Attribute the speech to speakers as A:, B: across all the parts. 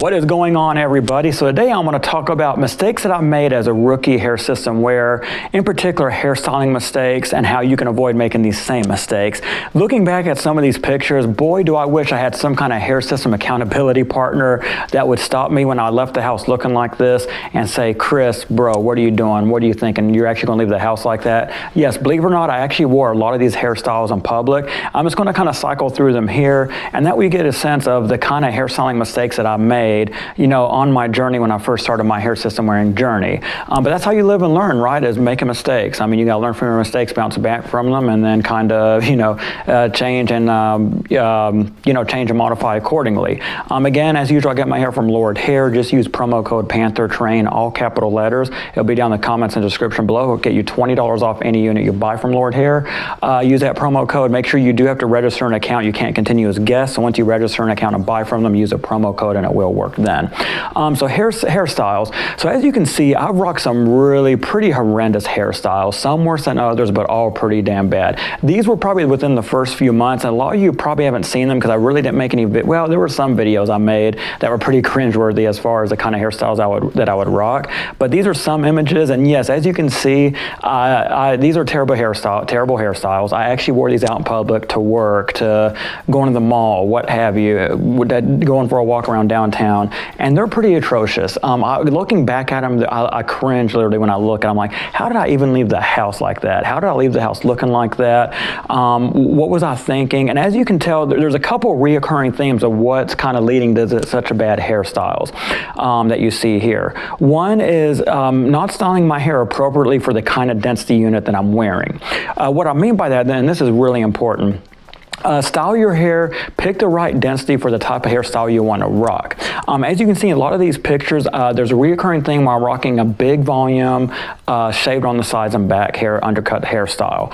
A: What is going on, everybody? So today I'm going to talk about mistakes that I made as a rookie hair system wearer, in particular hairstyling mistakes and how you can avoid making these same mistakes. Looking back at some of these pictures, boy, do I wish I had some kind of hair system accountability partner that would stop me when I left the house looking like this and say, Chris, bro, what are you doing? What are you thinking? You're actually going to leave the house like that? Yes, believe it or not, I actually wore a lot of these hairstyles in public. I'm just going to kind of cycle through them here, and that way you get a sense of the kind of hairstyling mistakes that I made, you know, on my journey when I first started my hair system wearing journey. But that's how you live and learn, right? Is making mistakes. I mean, you got to learn from your mistakes, bounce back from them, and then kind of, change and, change and modify accordingly. Again, as usual, I get my hair from Lord Hair. Just use promo code PANTHERTRAIN, all capital letters. It'll be down in the comments and description below. It'll get you $20 off any unit you buy from Lord Hair. Use that promo code. Make sure you do have to register an account. You can't continue as guests. So once you register an account and buy from them, use a promo code and it will work then. So hairstyles. So as you can see, I've rocked some really pretty horrendous hairstyles, some worse than others, but all pretty damn bad. These were probably within the first few months, and a lot of you probably haven't seen them because I really didn't make any, well, there were some videos I made that were pretty cringeworthy as far as the kind of hairstyles I would rock, but these are some images, and yes, as you can see, these are terrible hairstyles. I actually wore these out in public to work, to going to the mall, what have you, going for a walk around downtown, and they're pretty atrocious. Looking back at them, I cringe literally when I look, and I'm like, how did I even leave the house like that? How did I leave the house looking like that? What was I thinking? And as you can tell, there's a couple reoccurring themes of what's kind of leading to such a bad hairstyles that you see here. One is not styling my hair appropriately for the kind of density unit that I'm wearing. What I mean by that, and this is really important, style your hair, pick the right density for the type of hairstyle you want to rock. As you can see in a lot of these pictures, there's a reoccurring thing while rocking a big volume, shaved on the sides and back hair, undercut hairstyle.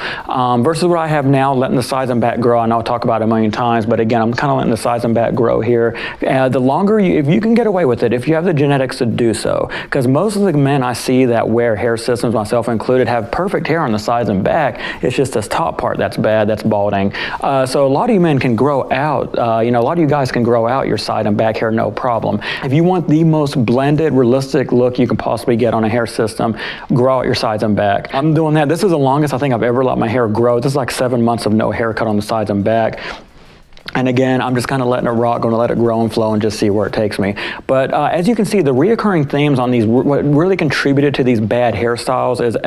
A: Versus what I have now, letting the sides and back grow. I know I'll talk about it a million times, but again, I'm kind of letting the sides and back grow here. The longer if you can get away with it, if you have the genetics to do so, because most of the men I see that wear hair systems, myself included, have perfect hair on the sides and back. It's just this top part that's bad, that's balding. So a lot of you men can grow out, a lot of you guys can grow out your side and back hair, no problem. If you want the most blended, realistic look you can possibly get on a hair system, grow out your sides and back. I'm doing that. This is the longest I think I've ever let my hair grow. This is like 7 months of no haircut on the sides and back. And again, I'm just kind of letting it rock, going to let it grow and flow and just see where it takes me. But as you can see, the reoccurring themes on these, what really contributed to these bad hairstyles is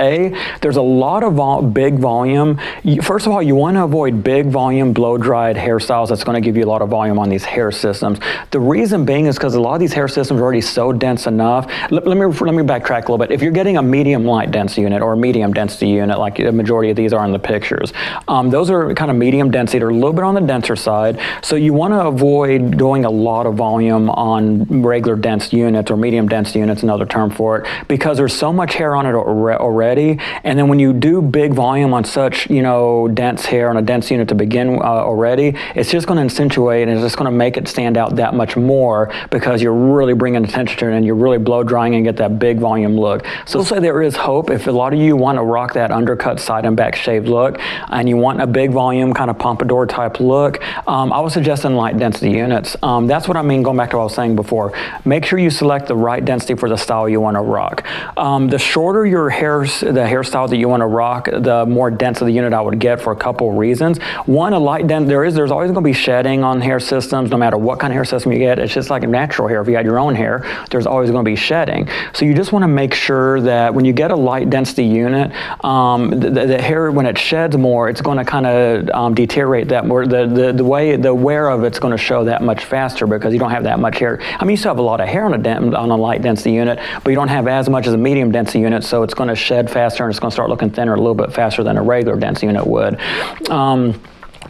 A: there's a lot of big volume. First of all, you want to avoid big volume, blow-dried hairstyles that's going to give you a lot of volume on these hair systems. The reason being is because a lot of these hair systems are already so dense enough. Let me backtrack a little bit. If you're getting a medium light density unit or a medium density unit, like the majority of these are in the pictures, those are kind of medium density. They're a little bit on the denser side. So you want to avoid going a lot of volume on regular dense units or medium dense units, another term for it, because there's so much hair on it already. And then when you do big volume on such, dense hair on a dense unit to begin already, it's just going to accentuate and it's just going to make it stand out that much more because you're really bringing attention to it and you're really blow drying and get that big volume look. So we'll say there is hope. If a lot of you want to rock that undercut side and back shaved look and you want a big volume kind of pompadour type look, I was suggesting light density units. That's what I mean, going back to what I was saying before. Make sure you select the right density for the style you want to rock. The shorter your the hairstyle that you want to rock, the more dense of the unit I would get for a couple reasons. One, there's always going to be shedding on hair systems, no matter what kind of hair system you get. It's just like natural hair. If you had your own hair, there's always going to be shedding. So you just want to make sure that when you get a light density unit, the hair, when it sheds more, it's going to kind of deteriorate that more. The wear of it's going to show that much faster because you don't have that much hair. I mean, you still have a lot of hair on a light density unit, but you don't have as much as a medium density unit, so it's going to shed faster and it's going to start looking thinner a little bit faster than a regular density unit would.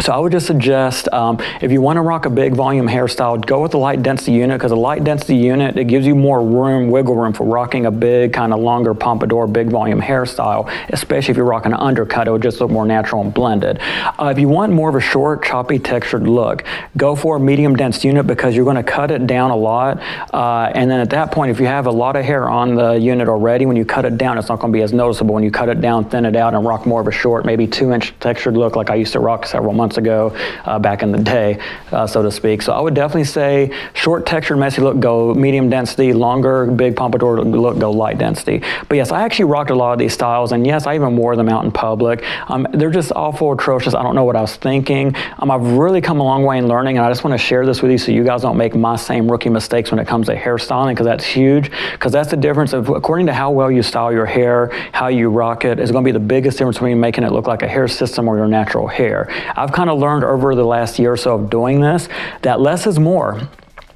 A: So I would just suggest, if you want to rock a big volume hairstyle, go with the light density unit, because a light density unit, it gives you more wiggle room for rocking a big, kind of longer pompadour, big volume hairstyle, especially if you're rocking an undercut. It would just look more natural and blended. If you want more of a short, choppy, textured look, go for a medium dense unit because you're going to cut it down a lot. And then at that point, if you have a lot of hair on the unit already, when you cut it down, it's not going to be as noticeable. When you cut it down, thin it out, and rock more of a short, maybe 2-inch textured look like I used to rock several months months ago, back in the day, so to speak. So I would definitely say short textured messy look, go medium density, longer big pompadour look, go light density. But yes, I actually rocked a lot of these styles, and yes, I even wore them out in public. They're just awful, atrocious. I don't know what I was thinking. I've really come a long way in learning, and I just want to share this with you so you guys don't make my same rookie mistakes when it comes to hairstyling, because that's huge, because that's the difference of, according to how well you style your hair, how you rock it is going to be the biggest difference between making it look like a hair system or your natural hair. I've kind of learned over the last year or so of doing this that less is more.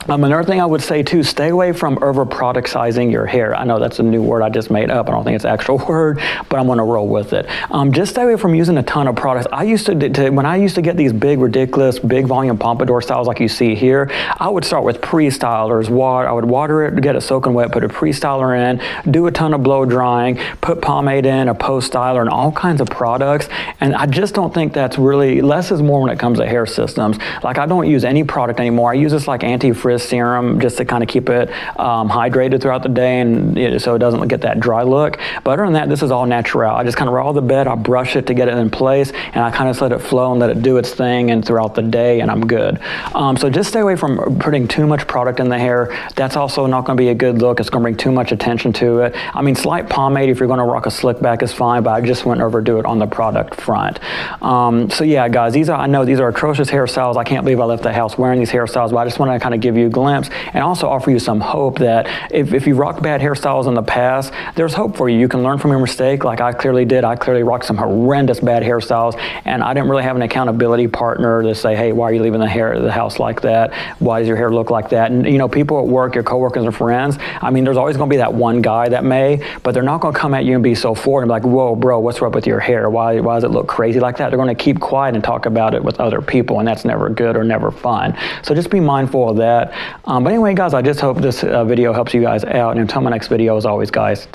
A: Another thing I would say too, stay away from over productizing your hair. I know that's a new word I just made up. I don't think it's an actual word, but I'm gonna roll with it. Just stay away from using a ton of products. When I used to get these big, ridiculous, big volume pompadour styles like you see here, I would start with pre-stylers. I would water it, get it soaking wet, put a pre-styler in, do a ton of blow drying, put pomade in, a post-styler, and all kinds of products. And I just don't think that's really, less is more when it comes to hair systems. Like, I don't use any product anymore. I use this like anti-frizz serum just to kind of keep it hydrated throughout the day, and so it doesn't get that dry look. But other than that, this is all natural. I just kind of roll the bed, I brush it to get it in place, and I kind of let it flow and let it do its thing and throughout the day, and I'm good. So just stay away from putting too much product in the hair. That's also not going to be a good look. It's going to bring too much attention to it. I mean, slight pomade if you're going to rock a slick back is fine, but I just wouldn't overdo it on the product front. So yeah, guys, I know these are atrocious hairstyles. I can't believe I left the house wearing these hairstyles, but I just want to kind of give you a glimpse and also offer you some hope that if you rocked bad hairstyles in the past, there's hope for you. You can learn from your mistake like I clearly did. I clearly rocked some horrendous bad hairstyles, and I didn't really have an accountability partner to say, hey, why are you leaving the house like that? Why does your hair look like that? And people at work, your coworkers and friends, I mean, there's always going to be that one guy that may, but they're not going to come at you and be so forward and be like, whoa, bro, what's up with your hair? Why does it look crazy like that? They're going to keep quiet and talk about it with other people, and that's never good or never fun. So just be mindful of that. But anyway, guys, I just hope this video helps you guys out. And until my next video, as always, guys,